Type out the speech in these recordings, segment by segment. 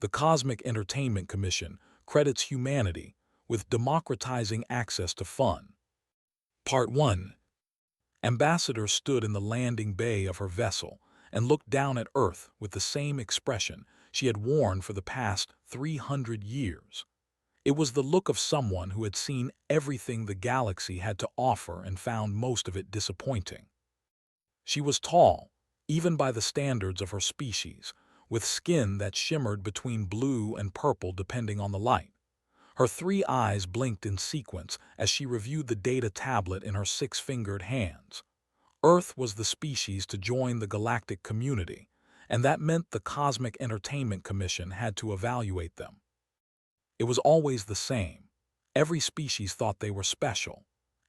The Cosmic Entertainment Commission credits humanity with democratizing access to fun. Part 1. Ambassador stood in the landing bay of her vessel and looked down at Earth with the same expression she had worn for the past 300 years. It was the look of someone who had seen everything the galaxy had to offer and found most of it disappointing. She was tall, even by the standards of her species, with skin that shimmered between blue and purple depending on the light. Her three eyes blinked in sequence as she reviewed the data tablet in her six-fingered hands. Earth was the species to join the galactic community, and that meant the Cosmic Entertainment Commission had to evaluate them. It was always the same. Every species thought they were special.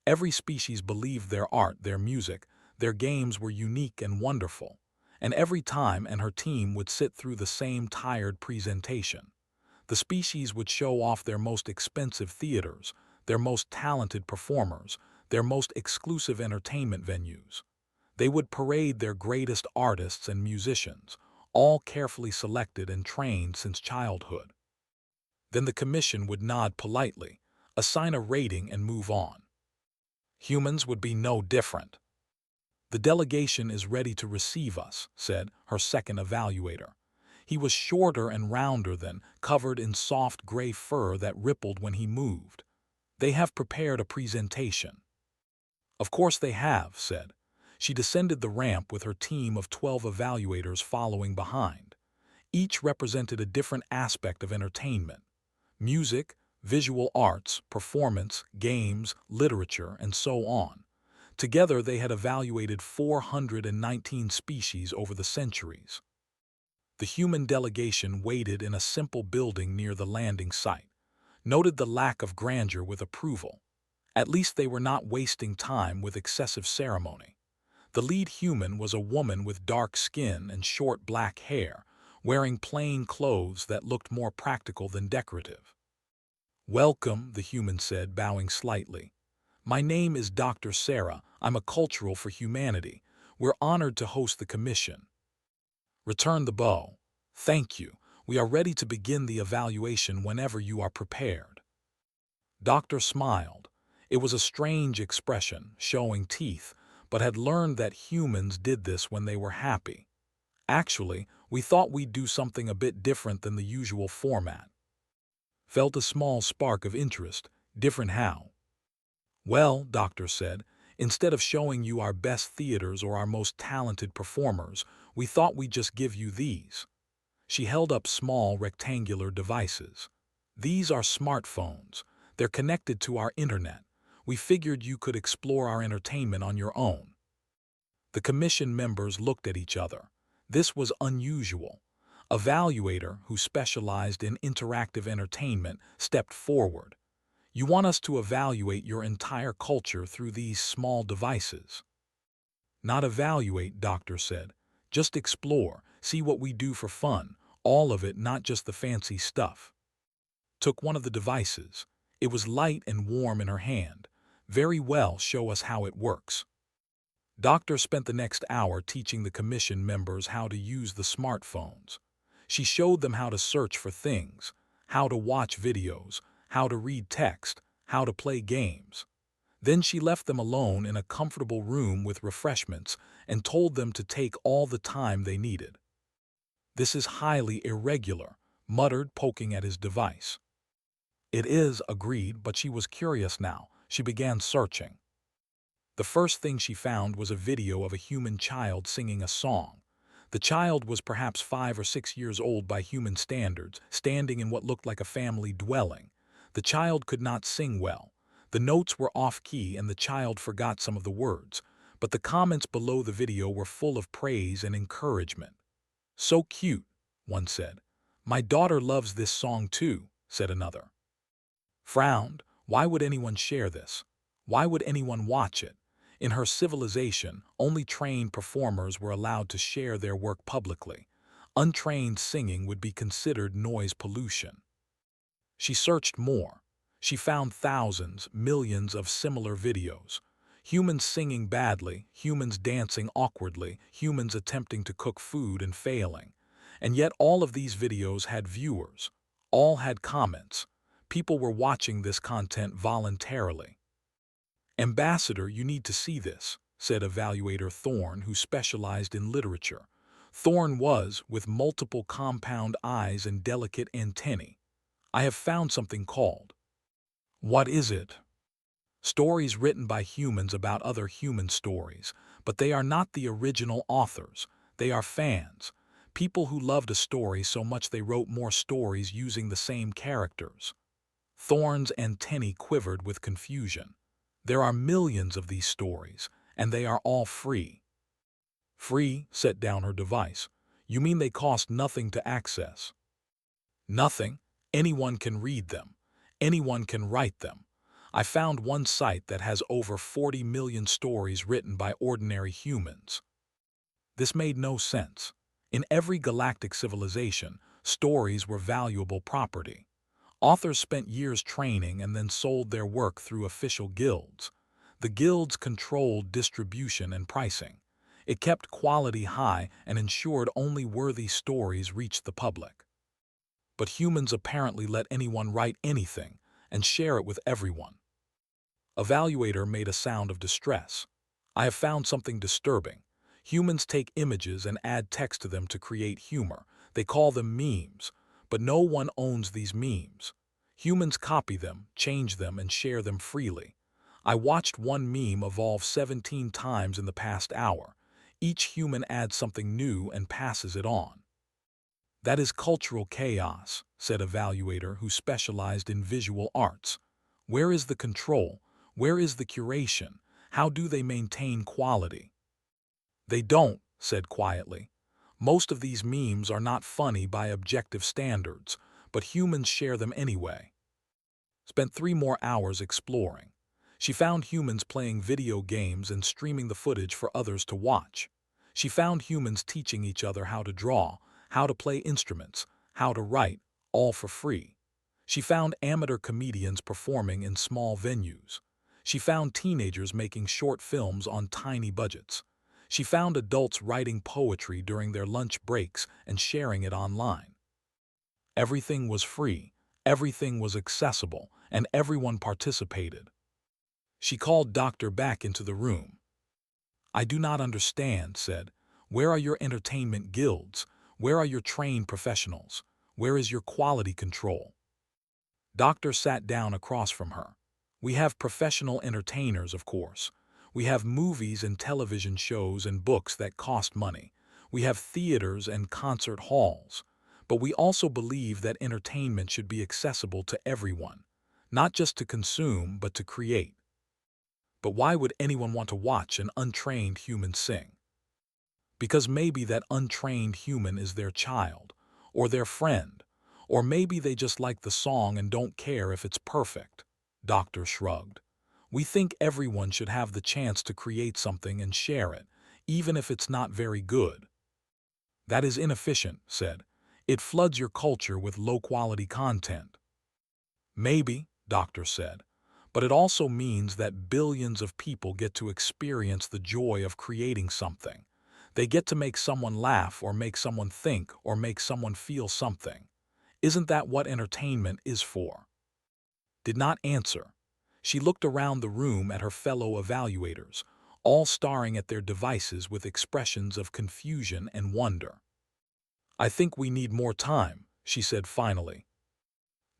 Every species believed their art, their music, their games were unique and wonderful. And every time her team would sit through the same tired presentation. The species would show off their most expensive theaters, their most talented performers, their most exclusive entertainment venues. They would parade their greatest artists and musicians, all carefully selected and trained since childhood. Then the commission would nod politely, assign a rating and move on. Humans would be no different. "The delegation is ready to receive us," said her second evaluator. He was shorter and rounder than, covered in soft gray fur that rippled when he moved. "They have prepared a presentation." "Of course they have," said. She descended the ramp with her team of 12 evaluators following behind. Each represented a different aspect of entertainment: music, visual arts, performance, games, literature, and so on. Together they had evaluated 419 species over the centuries. The human delegation waited in a simple building near the landing site, noted the lack of grandeur with approval. At least they were not wasting time with excessive ceremony. The lead human was a woman with dark skin and short black hair, wearing plain clothes that looked more practical than decorative. "Welcome," the human said, bowing slightly. "My name is Dr. Sarah. I'm a cultural for humanity. We're honored to host the commission." "Return the bow." "Thank you. We are ready to begin the evaluation whenever you are prepared." Doctor smiled. It was a strange expression, showing teeth, but had learned that humans did this when they were happy. "Actually, we thought we'd do something a bit different than the usual format." Felt a small spark of interest. "Different how?" "Well," Doctor said, "instead of showing you our best theaters or our most talented performers, we thought we'd just give you these." She held up small rectangular devices. "These are smartphones. They're connected to our internet. We figured you could explore our entertainment on your own." The commission members looked at each other. This was unusual. Evaluator, who specialized in interactive entertainment, stepped forward. "You want us to evaluate your entire culture through these small devices?" "Not evaluate," Doctor said. "Just explore, see what we do for fun, all of it, not just the fancy stuff." Took one of the devices. It was light and warm in her hand. "Very well, show us how it works." Doctor spent the next hour teaching the commission members how to use the smartphones. She showed them how to search for things, how to watch videos, how to read text, how to play games. Then she left them alone in a comfortable room with refreshments and told them to take all the time they needed. "This is highly irregular," muttered, poking at his device. "It is," agreed, but she was curious now. She began searching. The first thing she found was a video of a human child singing a song. The child was perhaps 5 or 6 years old by human standards, standing in what looked like a family dwelling. The child could not sing well. The notes were off-key and the child forgot some of the words, but the comments below the video were full of praise and encouragement. "So cute," one said. "My daughter loves this song too," said another. Frowned. Why would anyone share this? Why would anyone watch it? In her civilization, only trained performers were allowed to share their work publicly. Untrained singing would be considered noise pollution. She searched more. She found thousands, millions of similar videos. Humans singing badly, humans dancing awkwardly, humans attempting to cook food and failing. And yet all of these videos had viewers. All had comments. People were watching this content voluntarily. "Ambassador, you need to see this," said evaluator Thorne, who specialized in literature. Thorne was, with multiple compound eyes and delicate antennae. "I have found something called." "What is it?" "Stories written by humans about other human stories, but they are not the original authors. They are fans. People who loved a story so much they wrote more stories using the same characters." Thorne's antennae quivered with confusion. "There are millions of these stories, and they are all free." "Free?" Set down her device. "You mean they cost nothing to access?" "Nothing. Anyone can read them. Anyone can write them. I found one site that has over 40 million stories written by ordinary humans." This made no sense. In every galactic civilization, stories were valuable property. Authors spent years training and then sold their work through official guilds. The guilds controlled distribution and pricing. It kept quality high and ensured only worthy stories reached the public. But humans apparently let anyone write anything and share it with everyone. Evaluator made a sound of distress. "I have found something disturbing. Humans take images and add text to them to create humor. They call them memes, but no one owns these memes. Humans copy them, change them, and share them freely. I watched one meme evolve 17 times in the past hour. Each human adds something new and passes it on." "That is cultural chaos," said evaluator who specialized in visual arts. "Where is the control? Where is the curation? How do they maintain quality?" "They don't," said quietly. "Most of these memes are not funny by objective standards, but humans share them anyway." Spent 3 more hours exploring. She found humans playing video games and streaming the footage for others to watch. She found humans teaching each other how to draw, how to play instruments, how to write, all for free. She found amateur comedians performing in small venues. She found teenagers making short films on tiny budgets. She found adults writing poetry during their lunch breaks and sharing it online. Everything was free, everything was accessible, and everyone participated. She called Doctor back into the room. "I do not understand," said. "Where are your entertainment guilds? Where are your trained professionals? Where is your quality control?" Doctor sat down across from her. "We have professional entertainers, of course. We have movies and television shows and books that cost money. We have theaters and concert halls. But we also believe that entertainment should be accessible to everyone, not just to consume, but to create." "But why would anyone want to watch an untrained human sing?" "Because maybe that untrained human is their child, or their friend, or maybe they just like the song and don't care if it's perfect." Doctor shrugged. "We think everyone should have the chance to create something and share it, even if it's not very good." "That is inefficient," said. "It floods your culture with low-quality content." "Maybe," Doctor said, "but it also means that billions of people get to experience the joy of creating something. They get to make someone laugh or make someone think or make someone feel something. Isn't that what entertainment is for?" Did not answer. She looked around the room at her fellow evaluators, all staring at their devices with expressions of confusion and wonder. "I think we need more time," she said finally.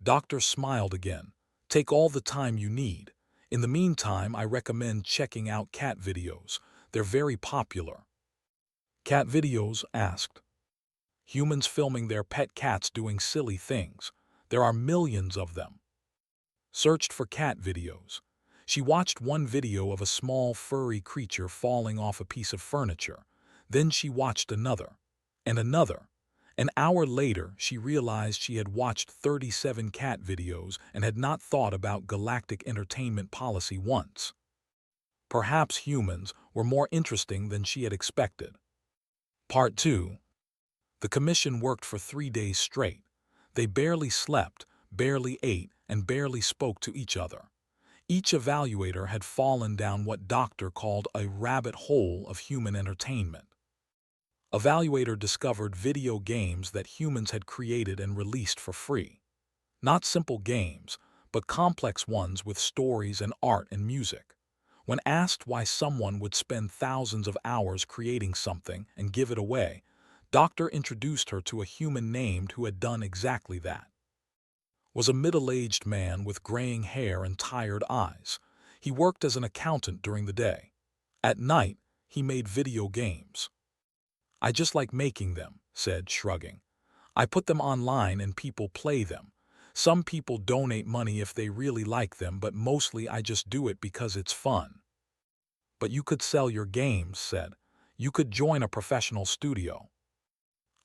Doctor smiled again. "Take all the time you need. In the meantime, I recommend checking out cat videos. They're very popular." "Cat videos?" asked. "Humans filming their pet cats doing silly things. There are millions of them." Searched for cat videos. She watched one video of a small furry creature falling off a piece of furniture. Then she watched another, and another. An hour later, she realized she had watched 37 cat videos and had not thought about galactic entertainment policy once. Perhaps humans were more interesting than she had expected. Part 2. The commission worked for 3 days straight. They barely slept, barely ate, and barely spoke to each other. Each evaluator had fallen down what Doctor called a rabbit hole of human entertainment. Evaluator discovered video games that humans had created and released for free. Not simple games, but complex ones with stories and art and music. When asked why someone would spend thousands of hours creating something and give it away, Doctor introduced her to a human named who had done exactly that. Was a middle-aged man with graying hair and tired eyes. He worked as an accountant during the day. At night, he made video games. "I just like making them," said, shrugging. "I put them online and people play them. Some people donate money if they really like them, but mostly I just do it because it's fun." "But you could sell your games," said. "You could join a professional studio."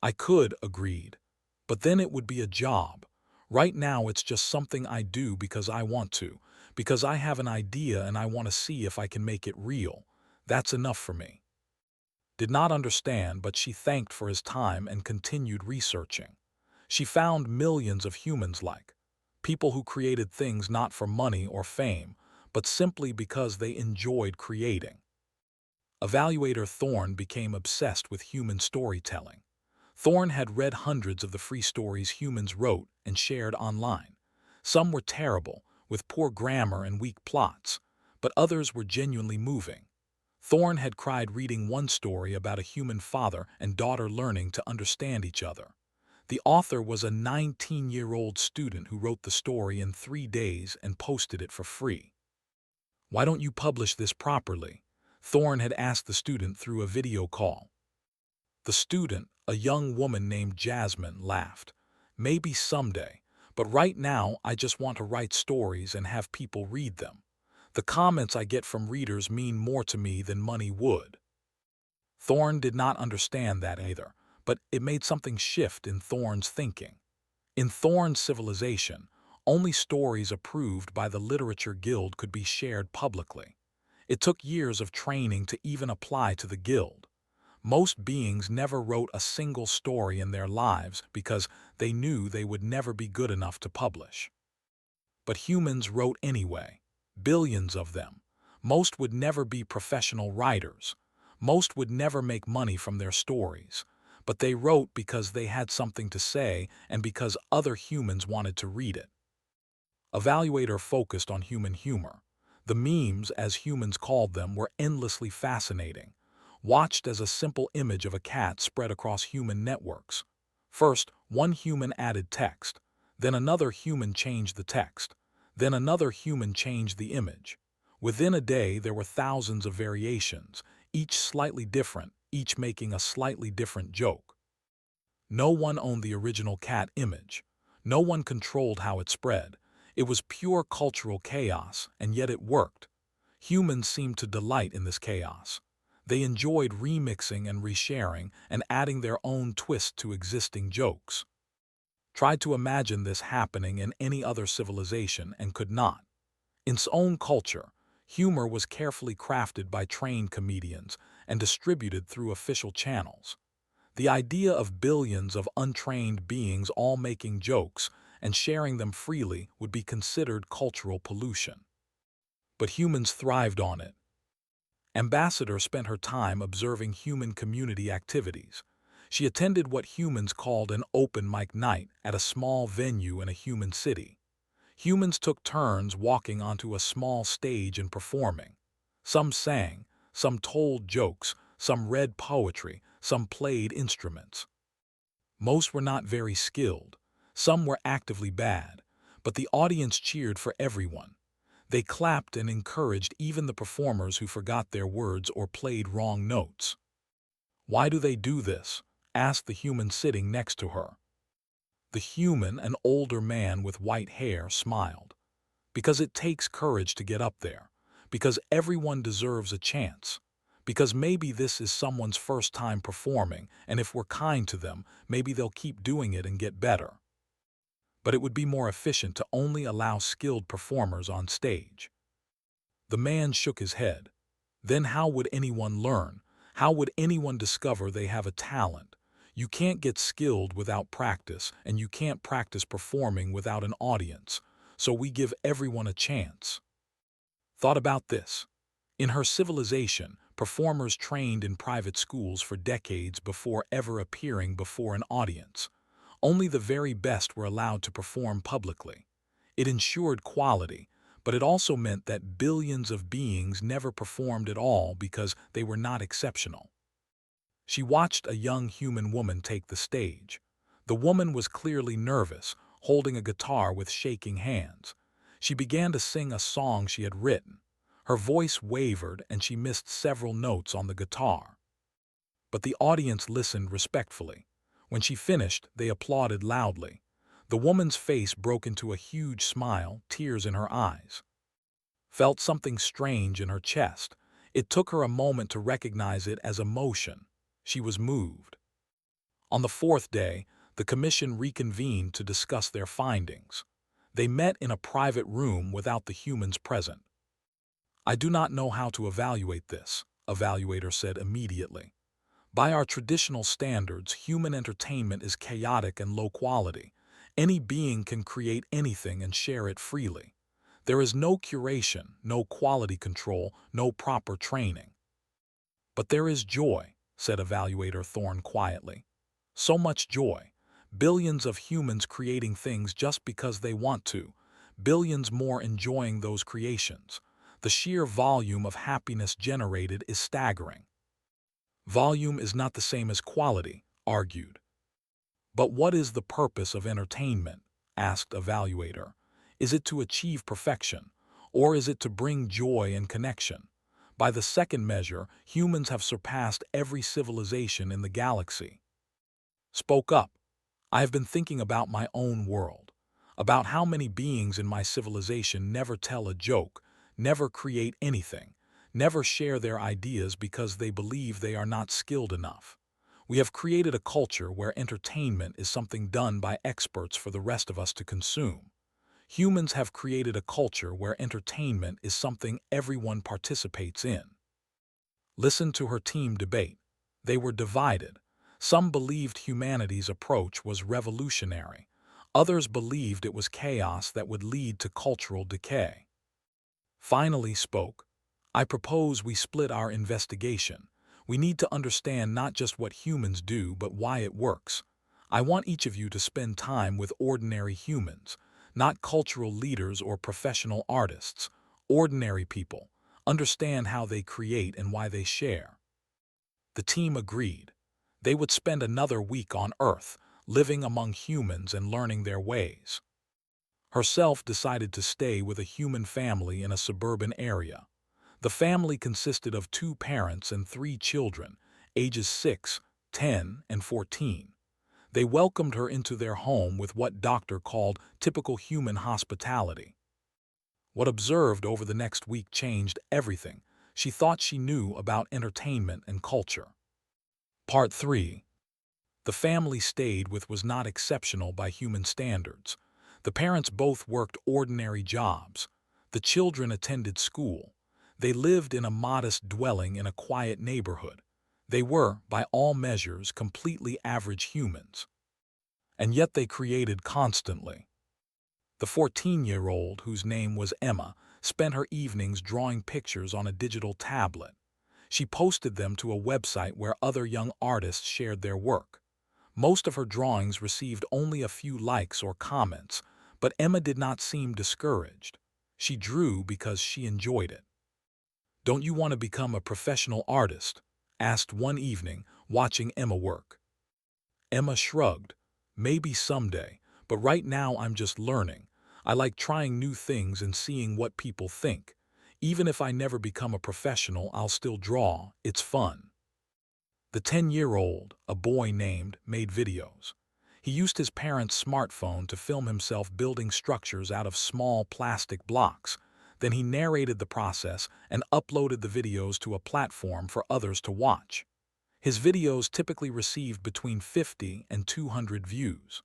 "I could," agreed. "But then it would be a job. Right now it's just something I do because I want to, because I have an idea and I want to see if I can make it real. That's enough for me." Did not understand, but she thanked for his time and continued researching. She found millions of humans like people who created things not for money or fame, but simply because they enjoyed creating. Evaluator Thorne became obsessed with human storytelling. Thorne had read hundreds of the free stories humans wrote and shared online. Some were terrible, with poor grammar and weak plots, but others were genuinely moving. Thorne had cried reading one story about a human father and daughter learning to understand each other. The author was a 19-year-old student who wrote the story in 3 days and posted it for free. "Why don't you publish this properly?" Thorne had asked the student through a video call. The student, a young woman named Jasmine, laughed. "Maybe someday, but right now I just want to write stories and have people read them. The comments I get from readers mean more to me than money would." Thorne did not understand that either, but it made something shift in Thorne's thinking. In Thorne's civilization, only stories approved by the Literature Guild could be shared publicly. It took years of training to even apply to the guild. Most beings never wrote a single story in their lives because they knew they would never be good enough to publish. But humans wrote anyway. Billions of them. Most would never be professional writers. Most would never make money from their stories. But they wrote because they had something to say and because other humans wanted to read it. Evaluator focused on human humor. The memes, as humans called them, were endlessly fascinating. Watched as a simple image of a cat spread across human networks. First, one human added text. Then another human changed the text. Then another human changed the image. Within a day, there were thousands of variations, each slightly different, each making a slightly different joke. No one owned the original cat image. No one controlled how it spread. It was pure cultural chaos, and yet it worked. Humans seemed to delight in this chaos. They enjoyed remixing and resharing and adding their own twist to existing jokes. Tried to imagine this happening in any other civilization and could not. In its own culture, humor was carefully crafted by trained comedians and distributed through official channels. The idea of billions of untrained beings all making jokes and sharing them freely would be considered cultural pollution. But humans thrived on it. Ambassador spent her time observing human community activities. She attended what humans called an open mic night at a small venue in a human city. Humans took turns walking onto a small stage and performing. Some sang, some told jokes, some read poetry, some played instruments. Most were not very skilled. Some were actively bad, but the audience cheered for everyone. They clapped and encouraged even the performers who forgot their words or played wrong notes. "Why do they do this?" asked the human sitting next to her. The human, an older man with white hair, smiled. "Because it takes courage to get up there. Because everyone deserves a chance. Because maybe this is someone's first time performing, and if we're kind to them, maybe they'll keep doing it and get better. But it would be more efficient to only allow skilled performers on stage." The man shook his head. "Then how would anyone learn? How would anyone discover they have a talent? You can't get skilled without practice, and you can't practice performing without an audience. So we give everyone a chance." Thought about this. In her civilization, performers trained in private schools for decades before ever appearing before an audience. Only the very best were allowed to perform publicly. It ensured quality, but it also meant that billions of beings never performed at all because they were not exceptional. She watched a young human woman take the stage. The woman was clearly nervous, holding a guitar with shaking hands. She began to sing a song she had written. Her voice wavered and she missed several notes on the guitar. But the audience listened respectfully. When she finished, they applauded loudly. The woman's face broke into a huge smile, tears in her eyes. Felt something strange in her chest. It took her a moment to recognize it as emotion. She was moved. On the fourth day, the commission reconvened to discuss their findings. They met in a private room without the humans present. "I do not know how to evaluate this," evaluator said immediately. "By our traditional standards, human entertainment is chaotic and low quality. Any being can create anything and share it freely. There is no curation, no quality control, no proper training." "But there is joy," said evaluator Thorne quietly. "So much joy. Billions of humans creating things just because they want to. Billions more enjoying those creations. The sheer volume of happiness generated is staggering." "Volume is not the same as quality," argued. "But what is the purpose of entertainment?" asked evaluator. "Is it to achieve perfection, or is it to bring joy and connection? By the second measure, humans have surpassed every civilization in the galaxy." Spoke up. "I have been thinking about my own world, about how many beings in my civilization never tell a joke, never create anything, never share their ideas because they believe they are not skilled enough. We have created a culture where entertainment is something done by experts for the rest of us to consume. Humans have created a culture where entertainment is something everyone participates in." Listen to her team debate. They were divided. Some believed humanity's approach was revolutionary. Others believed it was chaos that would lead to cultural decay. Finally spoke, "I propose we split our investigation. We need to understand not just what humans do, but why it works. I want each of you to spend time with ordinary humans, not cultural leaders or professional artists. Ordinary people. Understand how they create and why they share." The team agreed. They would spend another week on Earth, living among humans and learning their ways. Herself decided to stay with a human family in a suburban area. The family consisted of 2 parents and 3 children, ages 6, 10, and 14. They welcomed her into their home with what Doctor called typical human hospitality. What observed over the next week changed everything she thought she knew about entertainment and culture. Part 3. The family stayed with was not exceptional by human standards. The parents both worked ordinary jobs. The children attended school. They lived in a modest dwelling in a quiet neighborhood. They were, by all measures, completely average humans. And yet they created constantly. The 14-year-old, whose name was Emma, spent her evenings drawing pictures on a digital tablet. She posted them to a website where other young artists shared their work. Most of her drawings received only a few likes or comments, but Emma did not seem discouraged. She drew because she enjoyed it. "Don't you want to become a professional artist?" asked one evening, watching Emma work. Emma shrugged. "Maybe someday, but right now I'm just learning. I like trying new things and seeing what people think. Even if I never become a professional, I'll still draw. It's fun." The 10-year-old, a boy named, made videos. He used his parents' smartphone to film himself building structures out of small plastic blocks. Then he narrated the process and uploaded the videos to a platform for others to watch. His videos typically received between 50 and 200 views.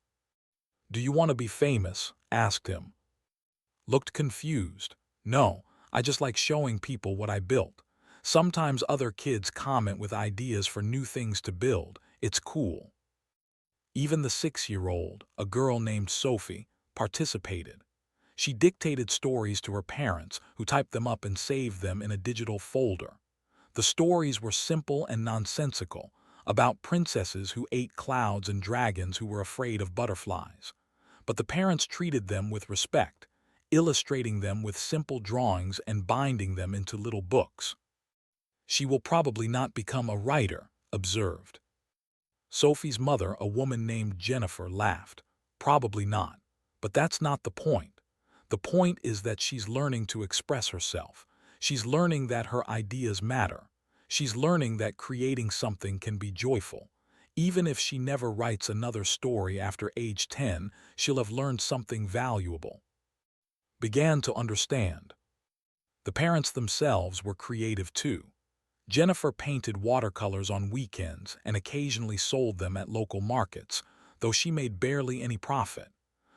"Do you want to be famous?" asked him. Looked confused. "No, I just like showing people what I built. Sometimes other kids comment with ideas for new things to build. It's cool." Even the 6-year-old, a girl named Sophie, participated. She dictated stories to her parents, who typed them up and saved them in a digital folder. The stories were simple and nonsensical, about princesses who ate clouds and dragons who were afraid of butterflies. But the parents treated them with respect, illustrating them with simple drawings and binding them into little books. "She will probably not become a writer," observed. Sophie's mother, a woman named Jennifer, laughed. "Probably not. But that's not the point. The point is that she's learning to express herself. She's learning that her ideas matter. She's learning that creating something can be joyful. Even if she never writes another story after age 10, she'll have learned something valuable." Began to understand. The parents themselves were creative too. Jennifer painted watercolors on weekends and occasionally sold them at local markets, though she made barely any profit.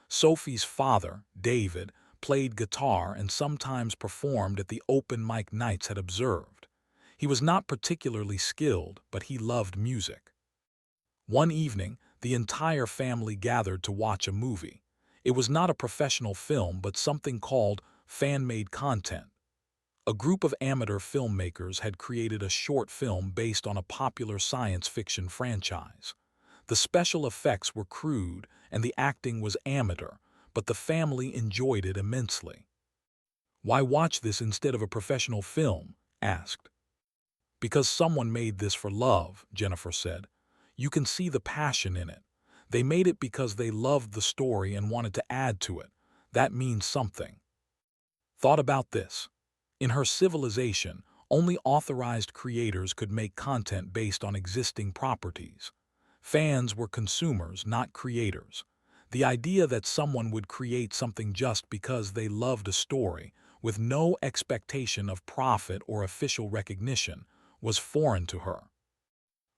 Sophie's father, David, played guitar and sometimes performed at the open mic nights had observed. He was not particularly skilled, but he loved music. One evening, the entire family gathered to watch a movie. It was not a professional film, but something called fan-made content. A group of amateur filmmakers had created a short film based on a popular science fiction franchise. The special effects were crude and the acting was amateur, but the family enjoyed it immensely. "Why watch this instead of a professional film?" asked. "Because someone made this for love," Jennifer said. "You can see the passion in it. They made it because they loved the story and wanted to add to it. That means something." Thought about this. In her civilization, only authorized creators could make content based on existing properties. Fans were consumers, not creators. The idea that someone would create something just because they loved a story, with no expectation of profit or official recognition, was foreign to her.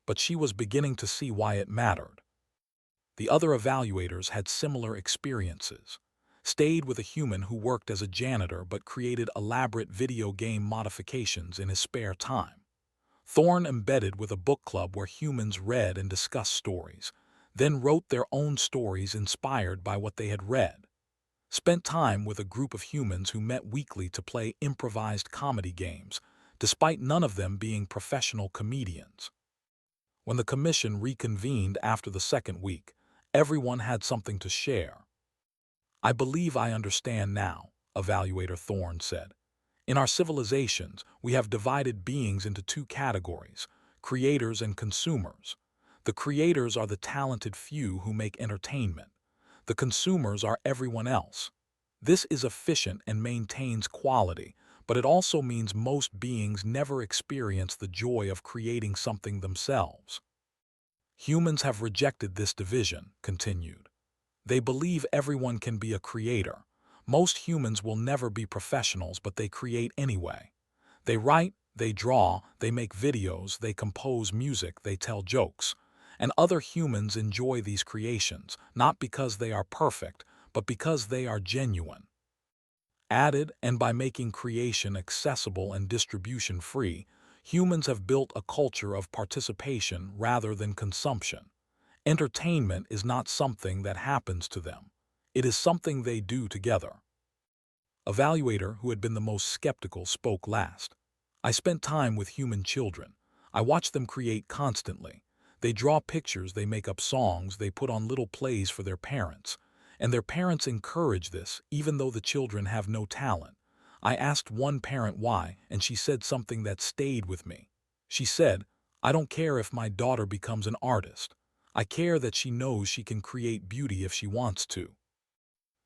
But she was beginning to see why it mattered. The other evaluators had similar experiences. Stayed with a human who worked as a janitor but created elaborate video game modifications in his spare time. Thorne embedded with a book club where humans read and discussed stories, then wrote their own stories inspired by what they had read. Spent time with a group of humans who met weekly to play improvised comedy games, despite none of them being professional comedians. When the commission reconvened after the second week, everyone had something to share. "I believe I understand now," evaluator Thorne said. "In our civilizations, we have divided beings into two categories, creators and consumers. The creators are the talented few who make entertainment. The consumers are everyone else. This is efficient and maintains quality, but it also means most beings never experience the joy of creating something themselves." Humans have rejected this division, continued. They believe everyone can be a creator. Most humans will never be professionals, but they create anyway. They write, they draw, they make videos, they compose music, they tell jokes. And other humans enjoy these creations, not because they are perfect, but because they are genuine. Added, and by making creation accessible and distribution free, humans have built a culture of participation rather than consumption. Entertainment is not something that happens to them. It is something they do together. Evaluator, who had been the most skeptical, spoke last. "I spent time with human children. I watch them create constantly. They draw pictures, they make up songs, they put on little plays for their parents. And their parents encourage this, even though the children have no talent. I asked one parent why, and she said something that stayed with me. She said, 'I don't care if my daughter becomes an artist. I care that she knows she can create beauty if she wants to.'"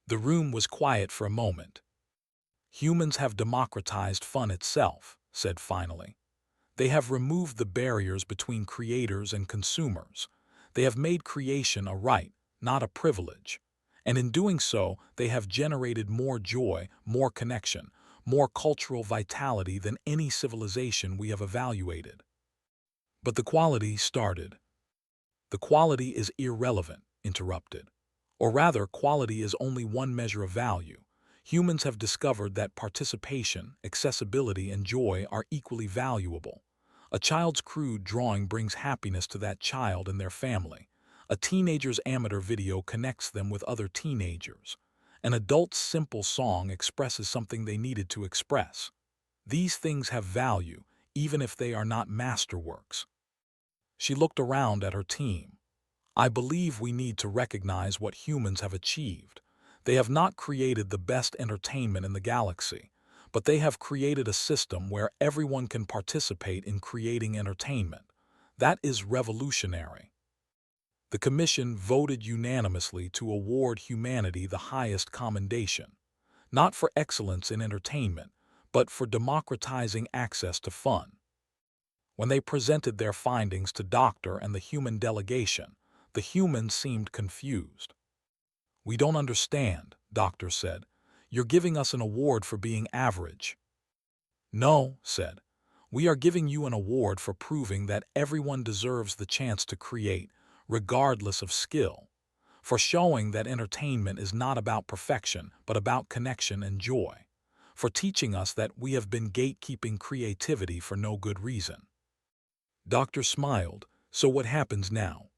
The room was quiet for a moment. "Humans have democratized fun itself," said finally. "They have removed the barriers between creators and consumers. They have made creation a right, not a privilege. And in doing so, they have generated more joy, more connection, more cultural vitality than any civilization we have evaluated." But the quality started. "The quality is irrelevant," interrupted. "Or rather, quality is only one measure of value. Humans have discovered that participation, accessibility, and joy are equally valuable. A child's crude drawing brings happiness to that child and their family. A teenager's amateur video connects them with other teenagers. An adult's simple song expresses something they needed to express. These things have value, even if they are not masterworks. She looked around at her team. I believe we need to recognize what humans have achieved. They have not created the best entertainment in the galaxy, but they have created a system where everyone can participate in creating entertainment. That is revolutionary. The Commission voted unanimously to award humanity the highest commendation, not for excellence in entertainment, but for democratizing access to fun. When they presented their findings to Doctor and the human delegation, the humans seemed confused. "We don't understand," Doctor said. "You're giving us an award for being average." "No," said. "We are giving you an award for proving that everyone deserves the chance to create, regardless of skill, for showing that entertainment is not about perfection, but about connection and joy, for teaching us that we have been gatekeeping creativity for no good reason." Doctor smiled. "So what happens now?"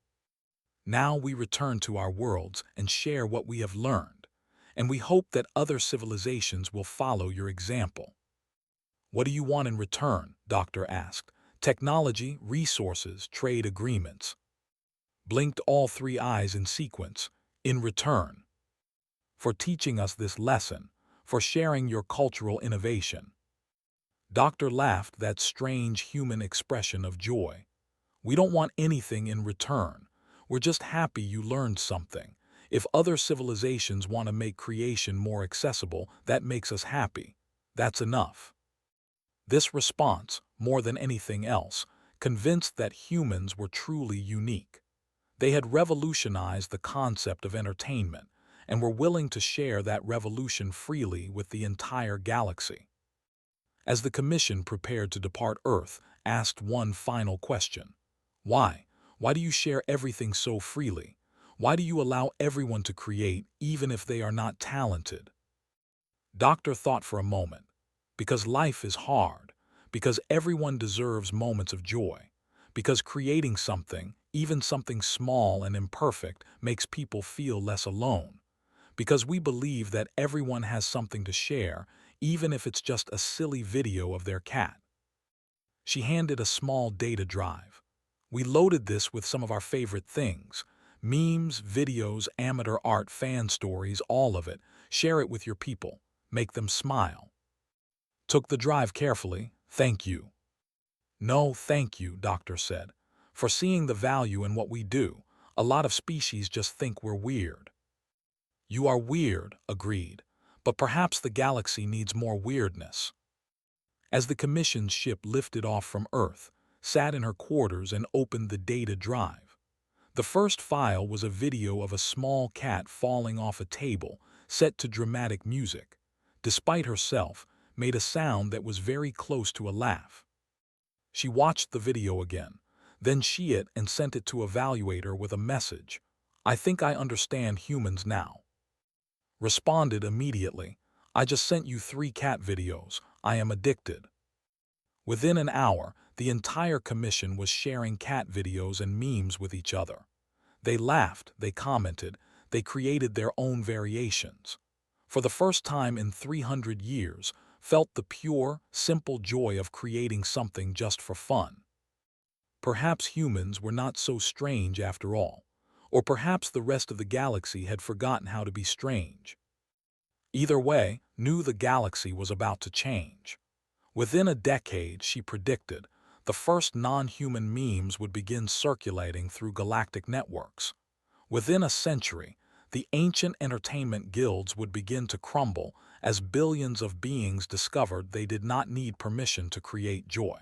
"Now we return to our worlds and share what we have learned, and we hope that other civilizations will follow your example." "What do you want in return?" Doctor asked. "Technology, resources, trade agreements." Blinked all three eyes in sequence. "In return." "For teaching us this lesson, for sharing your cultural innovation." Doctor laughed, that strange human expression of joy. "We don't want anything in return. We're just happy you learned something. If other civilizations want to make creation more accessible, that makes us happy. That's enough." This response, more than anything else, convinced that humans were truly unique. They had revolutionized the concept of entertainment and were willing to share that revolution freely with the entire galaxy. As the Commission prepared to depart Earth, asked one final question. "Why? Why do you share everything so freely? Why do you allow everyone to create, even if they are not talented?" Doctor thought for a moment. "Because life is hard. Because everyone deserves moments of joy. Because creating something, even something small and imperfect, makes people feel less alone. Because we believe that everyone has something to share, even if it's just a silly video of their cat." She handed a small data drive. "We loaded this with some of our favorite things. Memes, videos, amateur art, fan stories, all of it. Share it with your people. Make them smile." Took the drive carefully. "Thank you." "No, thank you," Doctor said, "for seeing the value in what we do. A lot of species just think we're weird." "You are weird," agreed, "but perhaps the galaxy needs more weirdness." As the Commission's ship lifted off from Earth, sat in her quarters and opened the data drive. The first file was a video of a small cat falling off a table, set to dramatic music. Despite herself, made a sound that was very close to a laugh. She watched the video again, then she it and sent it to Evaluator with a message. "I think I understand humans now." Responded immediately. "I just sent you 3 cat videos. I am addicted." Within an hour, the entire Commission was sharing cat videos and memes with each other. They laughed, they commented, they created their own variations. For the first time in 300 years, felt the pure, simple joy of creating something just for fun. Perhaps humans were not so strange after all, or perhaps the rest of the galaxy had forgotten how to be strange. Either way, knew the galaxy was about to change. Within a decade, she predicted, the first non-human memes would begin circulating through galactic networks. Within a century, the ancient entertainment guilds would begin to crumble as billions of beings discovered they did not need permission to create joy.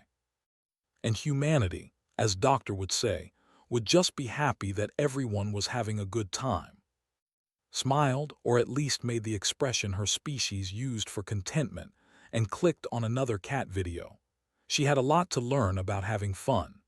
And humanity, as Doctor would say, would just be happy that everyone was having a good time. Smiled, or at least made the expression her species used for contentment, and clicked on another cat video. She had a lot to learn about having fun.